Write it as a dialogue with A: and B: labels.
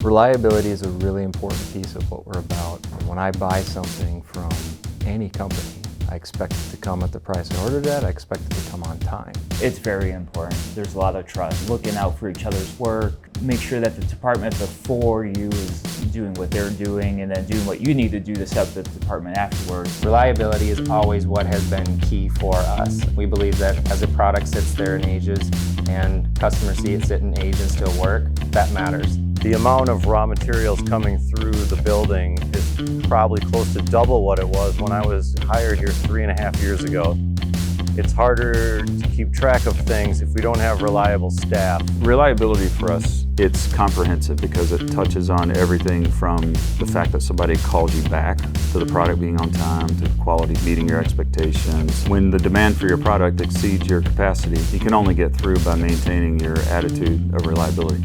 A: Reliability is a really important piece of what we're about. When I buy something from any company, I expect it to come at the price I ordered at. I expect it to come on time.
B: It's very important. There's a lot of trust. Looking out for each other's work. Make sure that the department before you is doing what they're doing and then doing what you need to do to set up the department afterwards.
C: Reliability is always what has been key for us. We believe that as a product sits there and ages and customers see it sit and age and still work, that matters.
D: The amount of raw materials coming through the building is probably close to double what it was when I was hired here 3.5 years ago. It's harder to keep track of things if we don't have reliable staff.
E: Reliability for us, it's comprehensive because it touches on everything from the fact that somebody calls you back, to the product being on time, to quality meeting your expectations. When the demand for your product exceeds your capacity, you can only get through by maintaining your attitude of reliability.